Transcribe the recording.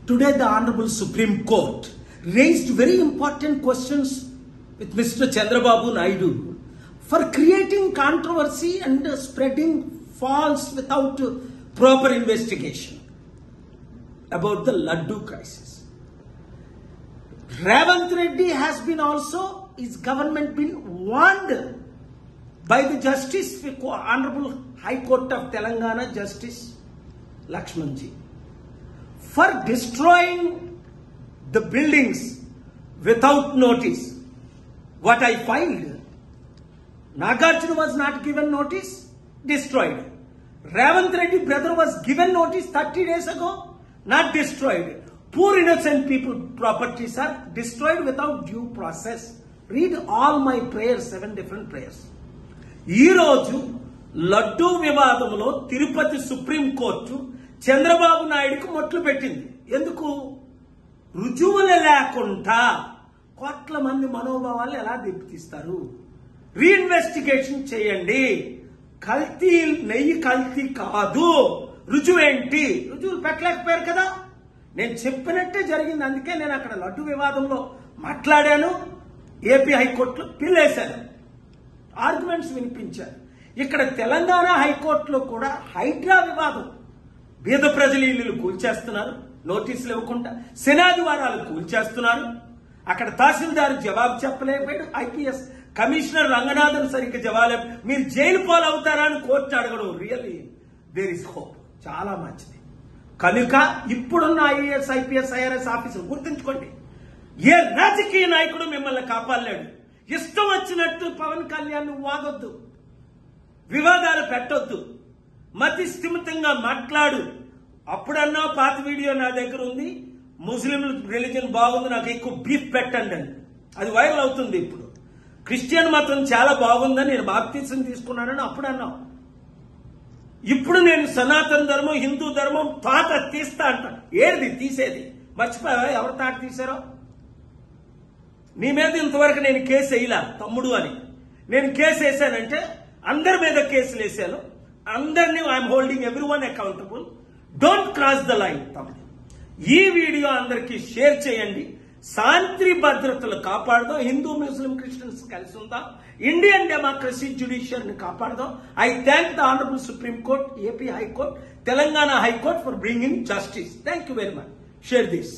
Today, the Honorable Supreme Court raised very important questions with Mr. Chandrababu Naidu for creating controversy and spreading false without proper investigation about the Laddu crisis. Revanth Reddy has been also, his government been warned by the Justice, Honorable High Court of Telangana Justice Lakshmanji, for destroying the buildings without notice. What I filed, Nagarjuna was not given notice, destroyed. Revanth Reddy brother was given notice 30 days ago, not destroyed. Poor innocent people properties are destroyed without due process. Read all my prayers, 7 different prayers. ఈ రోజు లడ్డూ వివాదంలో Tirupati supreme court Chandrababu నాయుడుకు మొట్లు పెట్టింది. ఎందుకు? రుజువులు లేకుండా కోట్ల మంది మనోభావాలు ఎలా దెబ్బతీస్తారు? రీఇన్వెస్టిగేషన్ చేయండి. కల్తీ నెయ్యి కల్తీ కాదు, రుజువేంటి? రుజువులు పెట్టలేకపోయారు కదా. నేను చెప్పినట్టే జరిగింది. అందుకే నేను అక్కడ లడ్డు వివాదంలో మాట్లాడాను. ఏపీ హైకోర్టులో పిల్లేశాను, ఆర్గ్యుమెంట్స్ వినిపించారు. ఇక్కడ తెలంగాణ హైకోర్టులో కూడా హైడ్రా వివాదం, బీద ప్రజలు ఇల్లు కూల్చేస్తున్నారు నోటీసులు ఇవ్వకుండా, శనాదివారాలు కూల్చేస్తున్నారు. అక్కడ తహసీల్దార్ జవాబు చెప్పలేకపోయాడు. ఐపీఎస్ కమిషనర్ రంగనాథన్ సరిగ్గా జవాబు, మీరు జైలు పాలవుతారా అని కోర్టు అడగడం రియల్లీ దేర్ ఇస్ హోప్, చాలా మంచిది. కనుక ఇప్పుడున్న ఐఏఎస్ ఐపీఎస్ ఐఆర్ఎస్ ఆఫీసర్ గుర్తుంచుకోండి, ఏ రాజకీయ నాయకుడు మిమ్మల్ని కాపాడలేడు. ఇష్టం వచ్చినట్టు పవన్ కళ్యాణ్ వాగొద్దు, వివాదాలు పెట్టొద్దు, మతి స్థిమితంగా మాట్లాడు. అప్పుడన్నా పాత వీడియో నా దగ్గర ఉంది, ముస్లిం రిలీజన్ బాగుంది, నాకు ఎక్కువ బీఫ్ పెట్టండి అని. అది వైరల్ అవుతుంది. ఇప్పుడు క్రిస్టియన్ మతం చాలా బాగుందని నేను బాప్తిసం తీసుకున్నానని అప్పుడు అన్నాం. ఇప్పుడు నేను సనాతన ధర్మం, హిందూ ధర్మం తాట తీస్తా అంట. ఏది తీసేది? మర్చిపోయావా ఎవరు తాట తీశారో? నీ మీద ఇంతవరకు నేను కేసు వేయలా తమ్ముడు అని. నేను కేసు వేసానంటే అందరి మీద కేసులు వేసాను. అందరినీ I'm holding every one accountable. Don't cross the line తమ్ముడు. ఈ వీడియో అందరికీ షేర్ చేయండి. శాంతి భద్రతలు కాపాడదాం. హిందూ ముస్లిం క్రిస్టియన్స్ కలిసి ఉందాం. ఇండియన్ డెమోక్రసీ జ్యుడిషియరీని కాపాడదాం. I thank the honourable supreme court, AP high court, Telangana high court for bringing justice. Thank you very much. Share this.